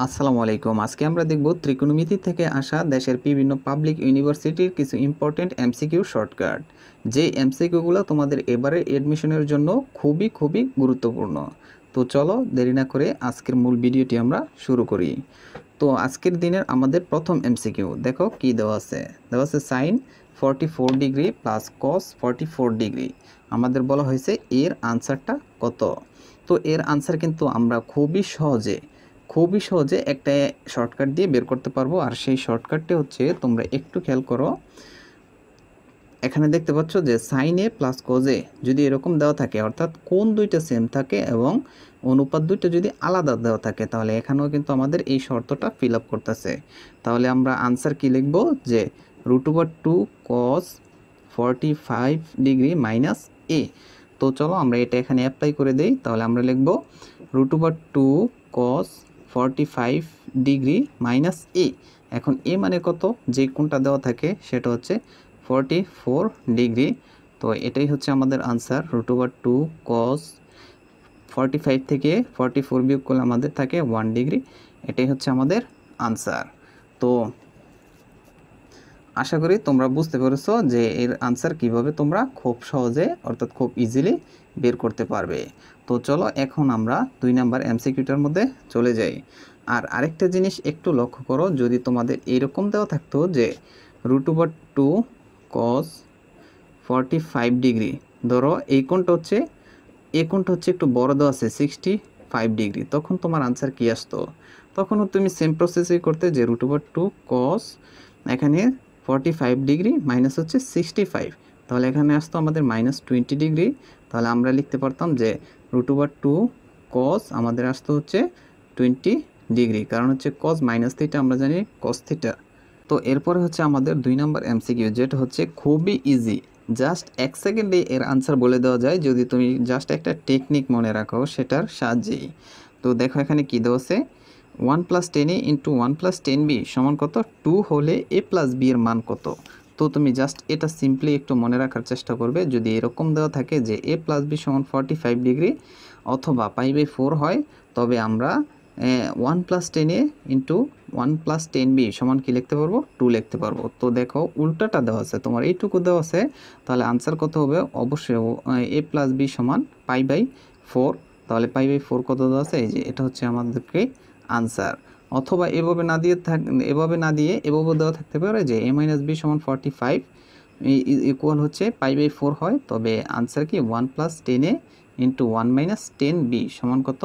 আসসালামু আলাইকুম। আজকে আমরা দেখব ত্রিকোণমিতি থেকে আসা দেশের বিভিন্ন পাবলিক ইউনিভার্সিটির কিছু ইম্পর্টেন্ট এমসিকিউ শর্টকাট। যে এমসিকিউগুলো তোমাদের এবারে এডমিশনের জন্য খুবই গুরুত্বপূর্ণ। তো চলো দেরি না করে আজকের মূল ভিডিওটি আমরা শুরু করি। তো আজকের দিনের আমাদের প্রথম এমসিকিউ দেখো কি দেওয়া আছে sine 44 degree plus cos 44 degree. আমাদের বলা হয়েছে এর আনসারটা কত। তো এর আনসার কিন্তু আমরা খুবই সহজে একটা শর্টকাট দিয়ে বের করতে পারবো। আর সেই শর্টকাটটি হচ্ছে, তোমরা একটু খেয়াল করো, এখানে দেখতে পাচ্ছ যে sine A plus cos A যদি এরকম দেওয়া থাকে, অর্থাৎ কোণ দুইটা সেম থাকে এবং অনুপাত দুইটা যদি আলাদা দেওয়া থাকে, তাহলে এখানেও কিন্তু আমাদের এই শর্তটা ফিল আপ করতেছে। তাহলে আমরা আনসার কি লিখব, যে √2 cos 45 ডিগ্রি মাইনাস এ। তো চলো আমরা এটা এখানে অ্যাপ্লাই করে দেই। তাহলে আমরা লিখব √2 cos 45 ডিগ্রি মাইনাস এ। এখন এ মানে কত, যে কোণটা দেওয়া থাকে সেটা হচ্ছে 44 ডিগ্রি। তো এটাই হচ্ছে আমাদের আনসার। √2 cos 45 থেকে 44 বিয়োগ করলে আমাদের থাকে 1 ডিগ্রি। এটাই হচ্ছে আমাদের আনসার। তো আশা করি তোমরা বুঝতে পেরেছো যে এর আনসার কিভাবে তোমরা খুব সহজে, অর্থাৎ খুব ইজিলি বের করতে পারবে। তো চলো এখন আমরা 2 নাম্বার এমসিকিউটার মধ্যে চলে যাই। আর আরেকটা জিনিস একটু লক্ষ্য করো, যদি তোমাদের এরকম দেওয়া থাকতো যে √2 cos 45 ডিগ্রি, ধরো এই কোণটা হচ্ছে একটু বড় দেওয়া আছে 65 ডিগ্রি, তখন তোমার আনসার কি আসতো? তখনও তুমি সেম প্রসেসই করতে, যে √2 cos এখানে 45 ডিগ্রি মাইনাস হচ্ছে 65, তাহলে এখানে আসতো আমাদের -20 ডিগ্রি। তাহলে আমরা লিখতে পারতাম যে √2 cos আমাদের আসতো হচ্ছে 20 ডিগ্রি, কারণ হচ্ছে cos মাইনাস থিটা আমরা জানি cos থিটা। তো এরপরে হচ্ছে আমাদের 2 নম্বর এমসিকিউ, যেটা হচ্ছে খুবই ইজি, জাস্ট 1 সেকেন্ডে এর আনসার বলে দেওয়া যায় যদি তুমি জাস্ট একটা টেকনিক মনে রাখো সেটার সাহায্যেই। তো দেখো এখানে কি দেওয়া আছে, 1 + 10a × 1 + 10b সমান কত, 2 হলে a + b এর মান কত। তো তুমি জাস্ট এটা সিম্পলি একটু মনে রাখার চেষ্টা করবে। যদি এরকম দেওয়া থাকে যে a + b সমান 45 ডিগ্রি অথবা π/4 হয়, তবে আমরা 1 + 10a × 1 + 10b সমান কি লিখতে পারবো, 2 লিখতে পারবো। তো দেখো উল্টাটা দেওয়া আছে, তোমার এইটুকু দেওয়া আছে, তাহলে আনসার কত হবে, অবশ্যই a + b সমান π/4। তাহলে π/4 কত দেওয়া আছে, এই যে এটা হচ্ছে আমাদেরকে আনসার। অথবা এভাবে না দিয়ে এভাবে দেওয়া থাকতে পারে যে a - b সমান 45 ইকুয়াল হচ্ছে π/4 হয়, তবে আনসার কি 1 + 10a × 1 - 10b সমান কত,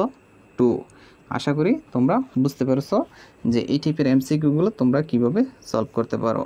2। আশা করি তোমরা বুঝতে পেরেছো যে এই টাইপের এমসিকিউগুলো তোমরা কিভাবে সলভ করতে পারো।